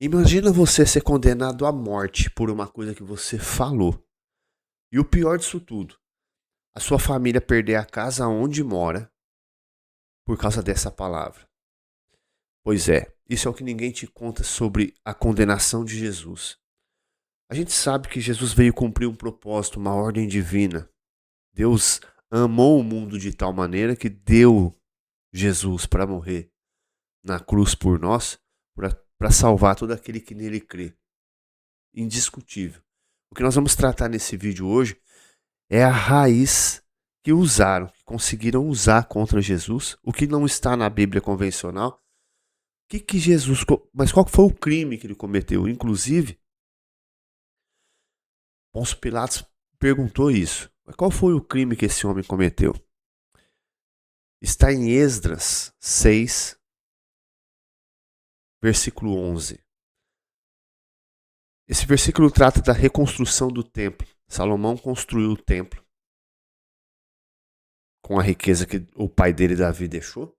Imagina você ser condenado à morte por uma coisa que você falou. E o pior disso tudo, a sua família perder a casa onde mora por causa dessa palavra. Pois é, isso é o que ninguém te conta sobre a condenação de Jesus. A gente sabe que Jesus veio cumprir um propósito, uma ordem divina. Deus amou o mundo de tal maneira que deu Jesus para morrer na cruz por nós, para salvar todo aquele que nele crê. Indiscutível. O que nós vamos tratar nesse vídeo hoje é a raiz que usaram, que conseguiram usar contra Jesus, o que não está na Bíblia convencional. Mas qual foi o crime que ele cometeu? Inclusive, Pôncio Pilatos perguntou isso. Mas qual foi o crime que esse homem cometeu? Está em Esdras 6, versículo 11. Esse versículo trata da reconstrução do templo. Salomão construiu o templo com a riqueza que o pai dele, Davi, deixou.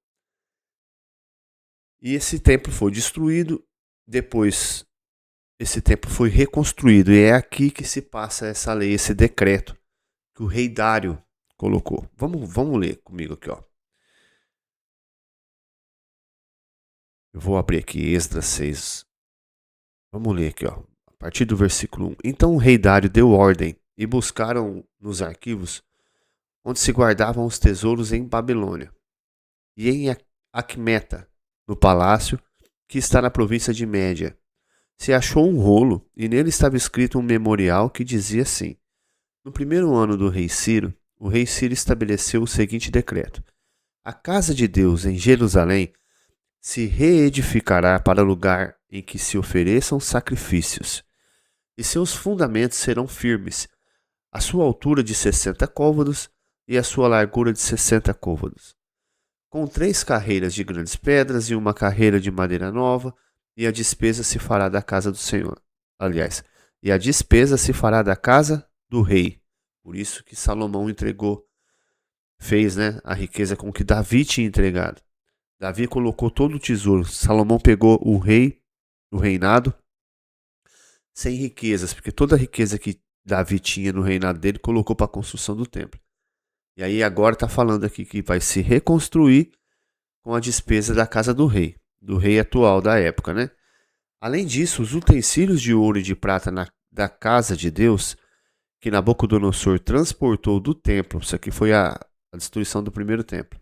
E esse templo foi destruído. Depois, esse templo foi reconstruído. E é aqui que se passa essa lei, esse decreto que o rei Dário colocou. Vamos ler comigo aqui, ó. Eu vou abrir aqui Esdras 6. Vamos ler aqui, ó. A partir do versículo 1. Então o rei Dário deu ordem e buscaram nos arquivos onde se guardavam os tesouros em Babilônia e em Acmeta, no palácio que está na província de Média. Se achou um rolo e nele estava escrito um memorial que dizia assim: no primeiro ano do rei Ciro, o rei Ciro estabeleceu o seguinte decreto: a casa de Deus em Jerusalém se reedificará para lugar em que se ofereçam sacrifícios, e seus fundamentos serão firmes, a sua altura de 60 côvados e a sua largura de 60 côvados, com 3 carreiras de grandes pedras e uma carreira de madeira nova, e a despesa se fará da casa do Senhor. Aliás, e a despesa se fará da casa do rei. Por isso que Salomão fez, né, a riqueza com que Davi tinha entregado. Davi colocou todo o tesouro. Salomão pegou o reinado, sem riquezas, porque toda a riqueza que Davi tinha no reinado dele colocou para a construção do templo. E aí agora está falando aqui que vai se reconstruir com a despesa da casa do rei atual da época, né? Além disso, os utensílios de ouro e de prata da casa de Deus, que Nabucodonosor transportou do templo, isso aqui foi a destruição do primeiro templo,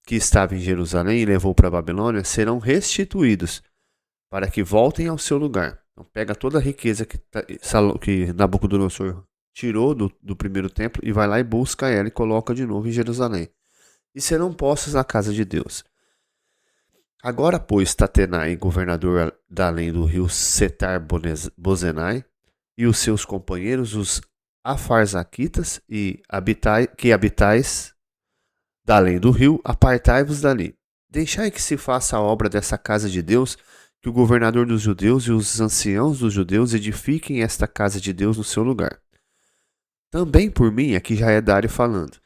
que estava em Jerusalém e levou para a Babilônia, serão restituídos para que voltem ao seu lugar. Então pega toda a riqueza que Nabucodonosor tirou do primeiro templo e vai lá e busca ela e coloca de novo em Jerusalém. E serão postos na casa de Deus. Agora, pois, Tatenai, governador da além do rio Setar-Bozenai, e os seus companheiros, os Afarzaquitas, que habitais da além do rio, apartai-vos dali. Deixai que se faça a obra dessa casa de Deus, que o governador dos judeus e os anciãos dos judeus edifiquem esta casa de Deus no seu lugar. Também por mim, aqui já é Dário falando,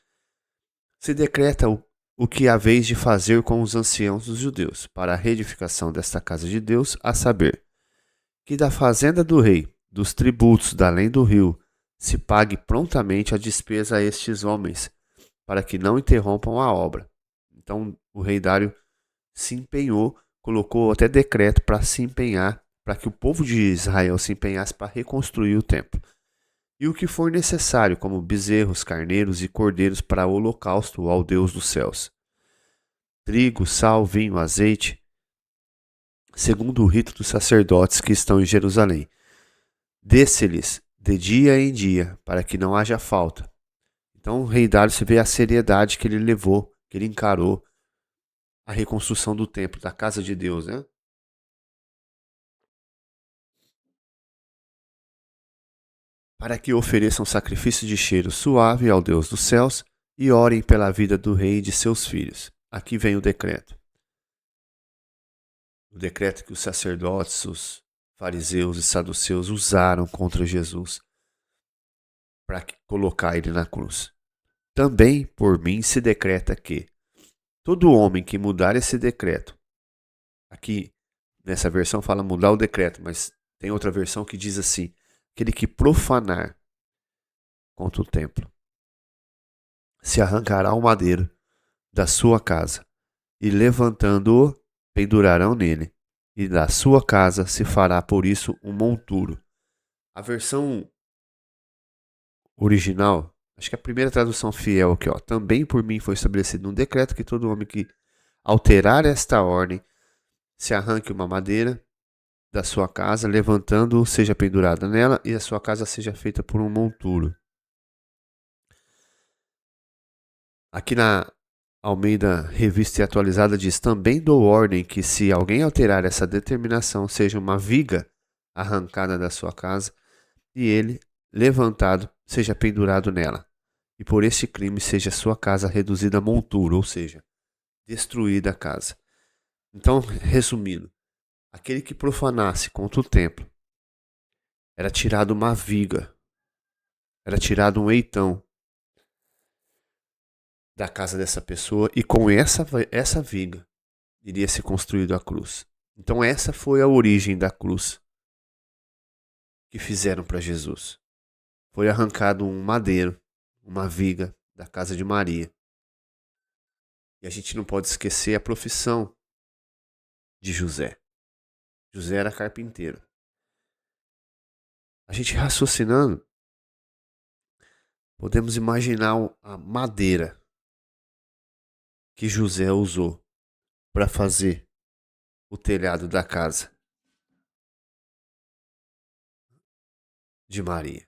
se decreta o que haveis de fazer com os anciãos dos judeus, para a reedificação desta casa de Deus, a saber, que da fazenda do rei, dos tributos da além do rio, se pague prontamente a despesa a estes homens, para que não interrompam a obra. Então o rei Dário se empenhou, colocou até decreto para se empenhar, para que o povo de Israel se empenhasse para reconstruir o templo. E o que for necessário, como bezerros, carneiros e cordeiros para holocausto ao Deus dos céus. Trigo, sal, vinho, azeite, segundo o rito dos sacerdotes que estão em Jerusalém. Dê-se-lhes de dia em dia, para que não haja falta. Então o rei Dário, se vê a seriedade que ele levou, que ele encarou a reconstrução do templo, da casa de Deus, né? Para que ofereçam sacrifício de cheiro suave ao Deus dos céus e orem pela vida do rei e de seus filhos. Aqui vem o decreto. O decreto que os sacerdotes, os fariseus e saduceus usaram contra Jesus para colocar ele na cruz. Também por mim se decreta que todo homem que mudar esse decreto, aqui Nessa versão fala mudar o decreto, mas tem outra versão que diz assim: aquele que profanar contra o templo se arrancará o madeiro da sua casa e levantando-o pendurarão nele, e da sua casa se fará por isso um monturo. A versão original, acho que a primeira tradução fiel aqui, ó, também por mim foi estabelecido um decreto que todo homem que alterar esta ordem se arranque uma madeira da sua casa, levantando-o seja pendurada nela e a sua casa seja feita por um monturo. Aqui na Almeida Revista e Atualizada diz: também dou ordem que se alguém alterar essa determinação, seja uma viga arrancada da sua casa e ele, levantado, seja pendurado nela. E por este crime seja sua casa reduzida a monturo, ou seja, destruída a casa. Então, resumindo, aquele que profanasse contra o templo, era tirado uma viga, era tirado um eitão da casa dessa pessoa e com essa viga iria ser construído a cruz. Então essa foi a origem da cruz que fizeram para Jesus. Foi arrancado um madeiro, uma viga da casa de Maria. E a gente não pode esquecer a profissão de José. José era carpinteiro. A gente raciocinando, podemos imaginar a madeira que José usou para fazer o telhado da casa de Maria.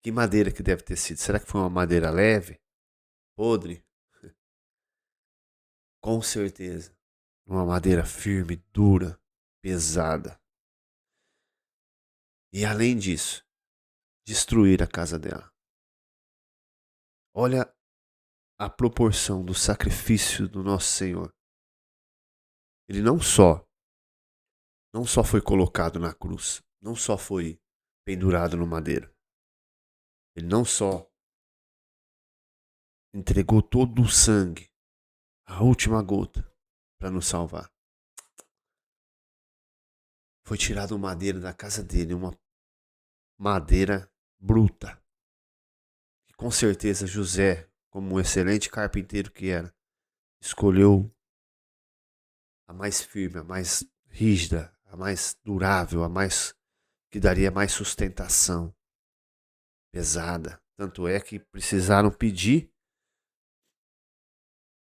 Que madeira que deve ter sido? Será que foi uma madeira leve? Podre? Com certeza. Uma madeira firme, dura, pesada. E além disso, destruir a casa dela. Olha a proporção do sacrifício do nosso Senhor. Ele não só foi colocado na cruz, não só foi pendurado no madeiro. Ele não só entregou todo o sangue, a última gota, para nos salvar. Foi tirado madeira da casa dele, uma madeira bruta. E com certeza José, como um excelente carpinteiro que era, escolheu a mais firme, a mais rígida, a mais durável, a mais que daria mais sustentação, pesada. Tanto é que precisaram pedir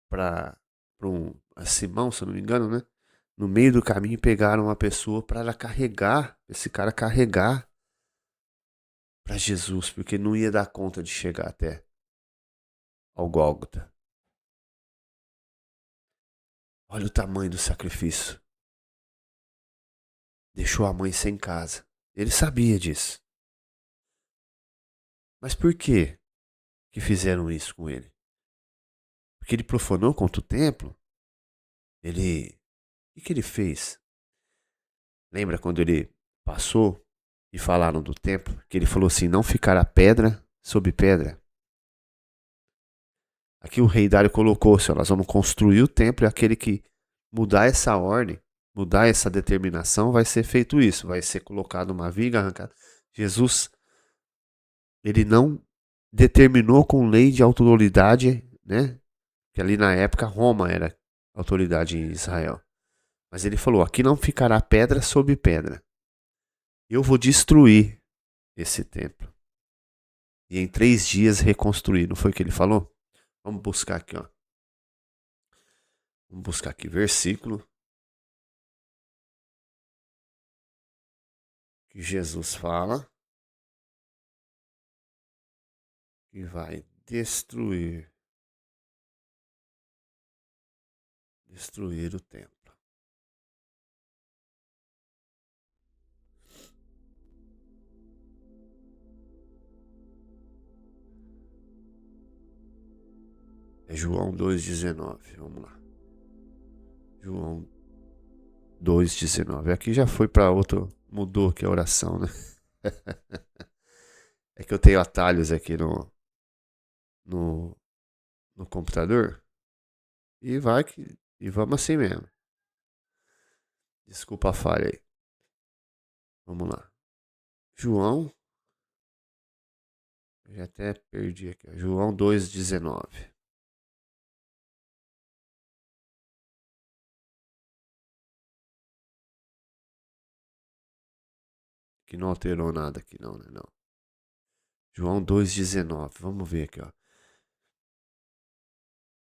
para Simão, se eu não me engano, né? No meio do caminho pegaram uma pessoa para ela carregar, esse cara carregar para Jesus, porque não ia dar conta de chegar até ao Gólgota. Olha o tamanho do sacrifício. Deixou a mãe sem casa. Ele sabia disso. Mas por que fizeram isso com ele? Porque ele profanou contra o templo? O que ele fez? Lembra quando ele passou e falaram do templo? Que ele falou assim: não ficará pedra sobre pedra. Aqui o rei Dário colocou: se nós vamos construir o templo, e aquele que mudar essa ordem, mudar essa determinação, vai ser feito isso. Vai ser colocado uma viga arrancada. Jesus, ele não determinou com lei de autoridade, né? Que ali na época Roma era autoridade em Israel. Mas ele falou: aqui não ficará pedra sobre pedra. Eu vou destruir esse templo. E em 3 dias reconstruir. Não foi o que ele falou? Vamos buscar aqui, ó. Vamos buscar aqui versículo que Jesus fala que vai destruir o templo. É João 2,19. Vamos lá. João 2,19. Aqui já foi para outro. Mudou aqui a oração, né? É que eu tenho atalhos aqui no, no computador. E vai que. E vamos assim mesmo. Desculpa a falha aí. Vamos lá. João, eu já até perdi aqui. João 2,19. Que não alterou nada aqui, não, né? Não. João 2,19. Vamos ver aqui, ó.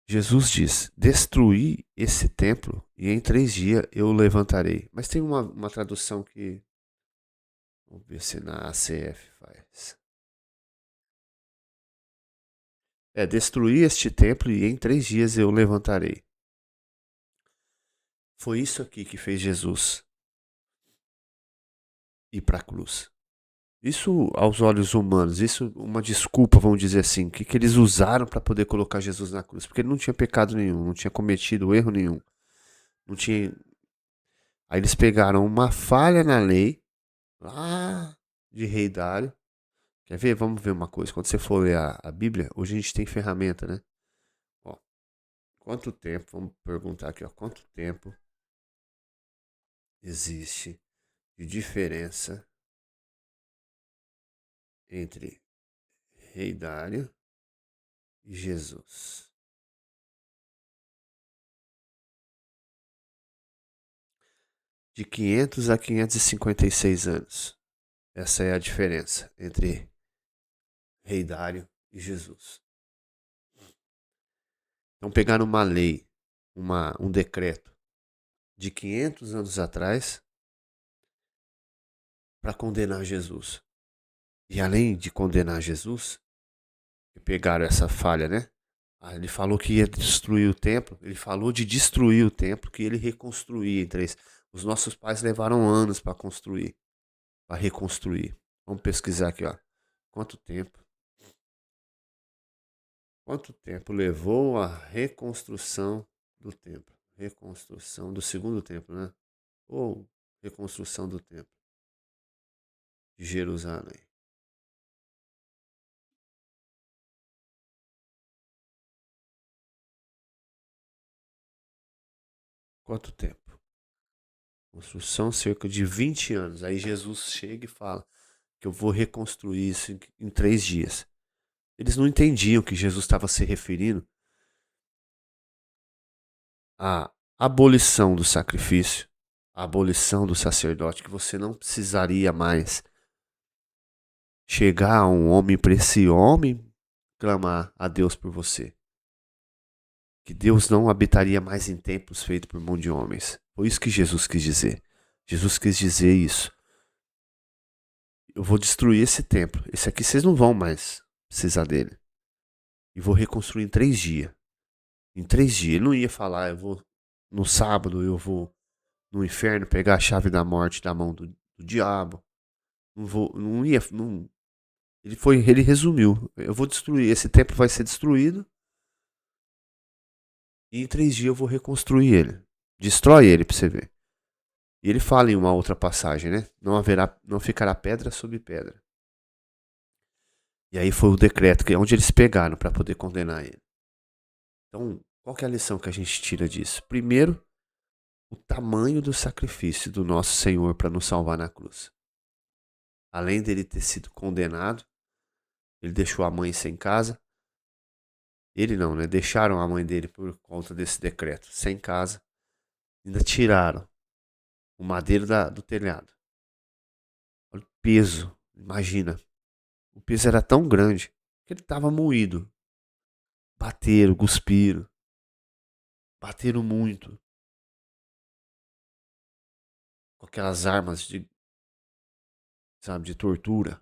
Jesus diz: Destruí esse templo e em 3 dias eu o levantarei. Mas tem uma tradução que. Vamos ver se na ACF faz. Destruí este templo e em 3 dias eu o levantarei. Foi isso aqui que fez Jesus ir para a cruz. Isso aos olhos humanos, isso uma desculpa, vamos dizer assim, que eles usaram para poder colocar Jesus na cruz, porque ele não tinha pecado nenhum, não tinha cometido erro nenhum, não tinha. Aí eles pegaram uma falha na lei lá de Rei Dário. Quer ver? Vamos ver uma coisa. Quando você for ler a Bíblia, hoje a gente tem ferramenta, né? Ó, quanto tempo? Vamos perguntar aqui, ó. Quanto tempo existe de diferença entre Rei Dário e Jesus? De 500 a 556 anos. Essa é a diferença entre Rei Dário e Jesus. Então pegaram uma lei, um decreto de 500 anos atrás para condenar Jesus. E além de condenar Jesus, pegaram essa falha, né? Ele falou que ia destruir o templo. Ele falou de destruir o templo, que ele reconstruía em 3. Os nossos pais levaram anos para construir, para reconstruir. Vamos pesquisar aqui, ó. Quanto tempo? Quanto tempo levou a reconstrução do templo? Reconstrução do segundo templo, né? Ou reconstrução do templo de Jerusalém. Quanto tempo? Construção cerca de 20 anos. Aí Jesus chega e fala que eu vou reconstruir isso em 3 dias. Eles não entendiam que Jesus estava se referindo à abolição do sacrifício, à abolição do sacerdote, que você não precisaria mais chegar a um homem para esse homem clamar a Deus por você. Que Deus não habitaria mais em templos feitos por mão de homens. Foi isso que Jesus quis dizer. Jesus quis dizer isso. Eu vou destruir esse templo. Esse aqui vocês não vão mais precisar dele. E vou reconstruir em 3 dias. Em 3 dias. Ele não ia falar, eu vou no sábado, eu vou no inferno pegar a chave da morte da mão do diabo. Não vou, não ia, não. Ele resumiu. Eu vou destruir. Esse templo vai ser destruído. E em 3 dias eu vou reconstruir ele. Destrói ele pra você ver. E ele fala em uma outra passagem, né? Não ficará pedra sobre pedra. E aí foi o decreto, que é onde eles pegaram para poder condenar ele. Então, qual que é a lição que a gente tira disso? Primeiro, o tamanho do sacrifício do nosso Senhor para nos salvar na cruz. Além dele ter sido condenado, ele deixou a mãe sem casa. Ele não, né? Deixaram a mãe dele por conta desse decreto, sem casa. Ainda tiraram o madeiro do telhado. Olha o peso, imagina. O peso era tão grande que ele estava moído. Bateram, cuspiram. Bateram muito. Com aquelas armas de tortura.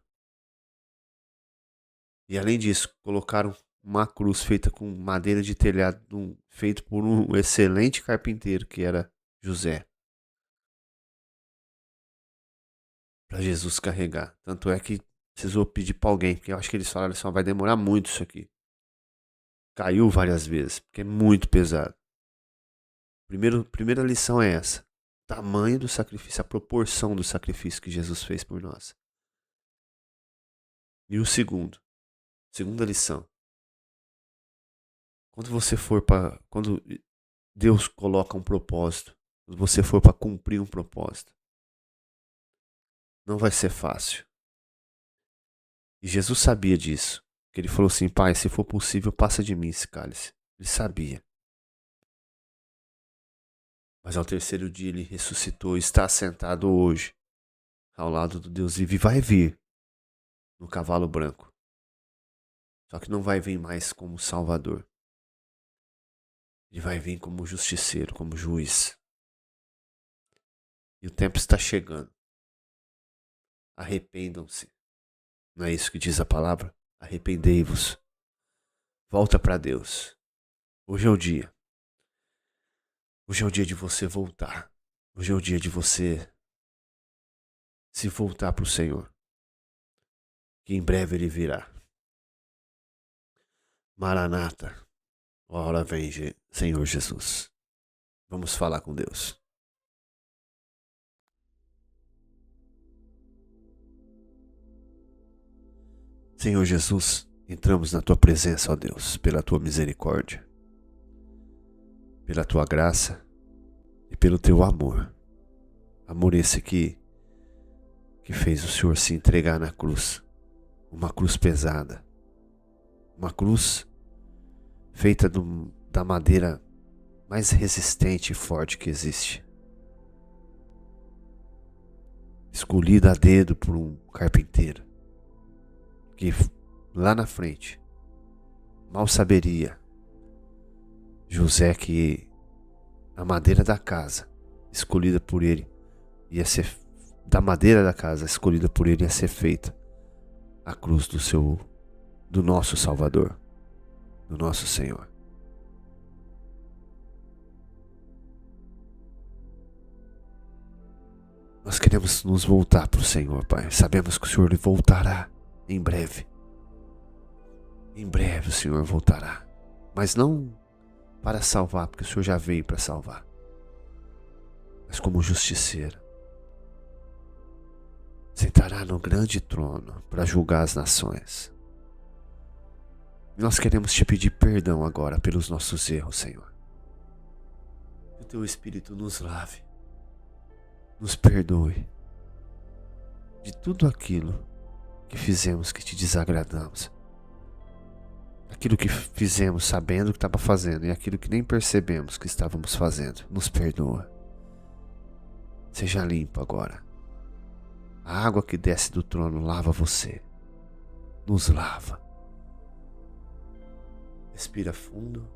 E além disso, colocaram uma cruz feita com madeira de telhado, feito por um excelente carpinteiro que era José, para Jesus carregar. Tanto é que precisou pedir para alguém, porque eu acho que eles falaram assim, vai demorar muito isso aqui. Caiu várias vezes, porque é muito pesado. Primeira lição é essa. O tamanho do sacrifício, a proporção do sacrifício que Jesus fez por nós. E o segunda lição. Quando Deus coloca um propósito quando você for para cumprir um propósito, não vai ser fácil. E Jesus sabia disso. Que ele falou assim: Pai, se for possível, passa de mim esse cálice. Ele sabia. Mas ao terceiro dia ele ressuscitou e está sentado hoje ao lado do Deus vivo e vai vir no cavalo branco. Só que não vai vir mais como Salvador. Ele vai vir como justiceiro, como juiz. E o tempo está chegando. Arrependam-se. Não é isso que diz a palavra? Arrependei-vos. Volta para Deus. Hoje é o dia. Hoje é o dia de você voltar. Hoje é o dia de você se voltar para o Senhor. Que em breve Ele virá. Maranata. Ora vem, Senhor Jesus. Vamos falar com Deus. Senhor Jesus, entramos na Tua presença, ó Deus, pela Tua misericórdia, pela Tua graça e pelo Teu amor. Amor esse que fez o Senhor se entregar na cruz. Uma cruz pesada. Uma cruz feita da madeira mais resistente e forte que existe. Escolhida a dedo por um carpinteiro. Que lá na frente mal saberia José que a madeira da casa escolhida por ele ia ser da madeira da casa escolhida por ele ia ser feita a cruz do nosso Salvador, do nosso Senhor. Nós queremos nos voltar para o Senhor, Pai. Sabemos que o Senhor voltará em breve. Em breve o Senhor voltará. Mas não para salvar, porque o Senhor já veio para salvar. Mas como justiceiro. Sentará no grande trono para julgar as nações. Nós queremos te pedir perdão agora pelos nossos erros, Senhor. Que o Teu Espírito nos lave. Nos perdoe. De tudo aquilo que fizemos que te desagradamos. Aquilo que fizemos sabendo que estava fazendo e aquilo que nem percebemos que estávamos fazendo. Nos perdoa. Seja limpo agora. A água que desce do trono lava você. Nos lava. Respira fundo.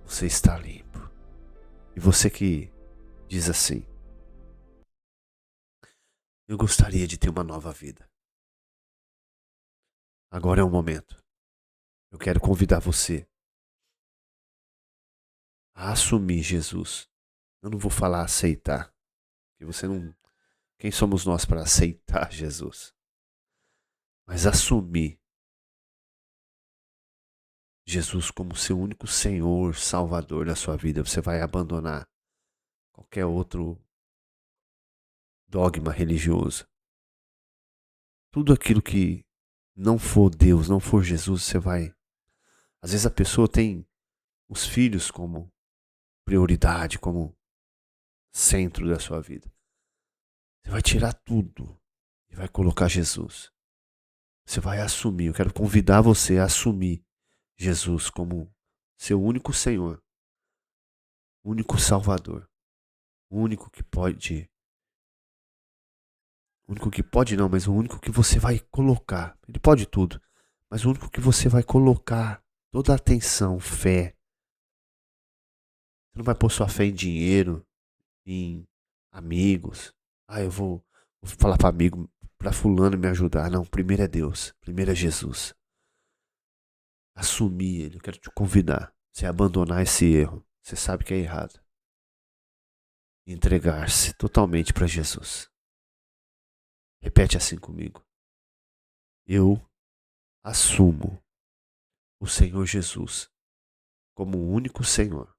Você está limpo. E você que diz assim: eu gostaria de ter uma nova vida. Agora é o momento. Eu quero convidar você a assumir Jesus. Eu não vou falar aceitar, porque você não... Quem somos nós para aceitar Jesus? Mas assumir Jesus como seu único Senhor, Salvador da sua vida. Você vai abandonar qualquer outro dogma religioso. Tudo aquilo que não for Deus, não for Jesus, você vai... Às vezes a pessoa tem os filhos como prioridade, como centro da sua vida. Você vai tirar tudo e vai colocar Jesus. Você vai assumir. Eu quero convidar você a assumir Jesus como seu único Senhor, único Salvador, o único que pode... O único que pode não, mas o único que você vai colocar. Ele pode tudo, mas o único que você vai colocar toda a atenção, fé. Você não vai pôr sua fé em dinheiro, em amigos. Eu vou falar para amigo, para fulano me ajudar. Não, primeiro é Deus, primeiro é Jesus. Assumir Ele, eu quero te convidar. Você abandonar esse erro, você sabe que é errado. E entregar-se totalmente para Jesus. Repete assim comigo. Eu assumo o Senhor Jesus como o único Senhor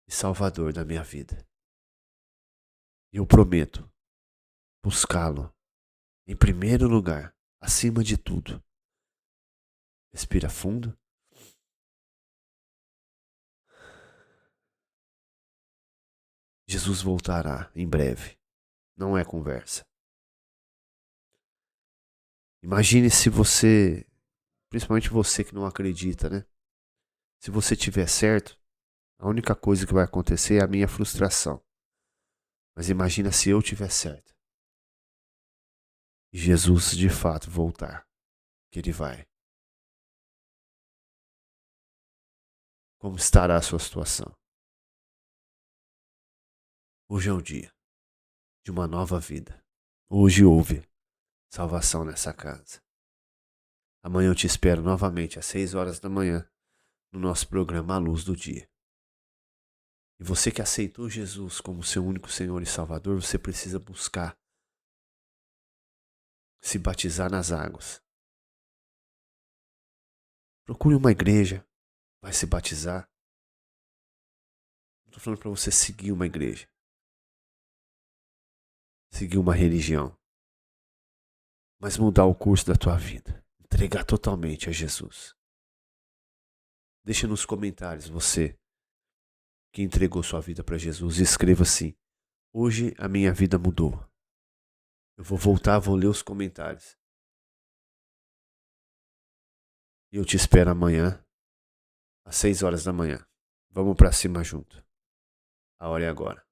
e Salvador da minha vida. E eu prometo buscá-lo em primeiro lugar, acima de tudo. Respira fundo. Jesus voltará em breve. Não é conversa. Imagine se você, principalmente você que não acredita, né? Se você tiver certo, a única coisa que vai acontecer é a minha frustração. Mas imagina se eu tiver certo. E Jesus de fato voltar. Que ele vai. Como estará a sua situação? Hoje é o dia de uma nova vida. Hoje houve salvação nessa casa. Amanhã eu te espero novamente às 6 horas da manhã no nosso programa A Luz do Dia. E você que aceitou Jesus como seu único Senhor e Salvador, você precisa buscar se batizar nas águas. Procure uma igreja, vai se batizar. Não estou falando para você seguir uma igreja, seguir uma religião, mas mudar o curso da tua vida, entregar totalmente a Jesus. Deixa nos comentários você que entregou sua vida para Jesus e escreva assim: hoje a minha vida mudou. Eu vou voltar, vou ler os comentários. E eu te espero amanhã, às 6 horas da manhã. Vamos para cima junto. A hora é agora.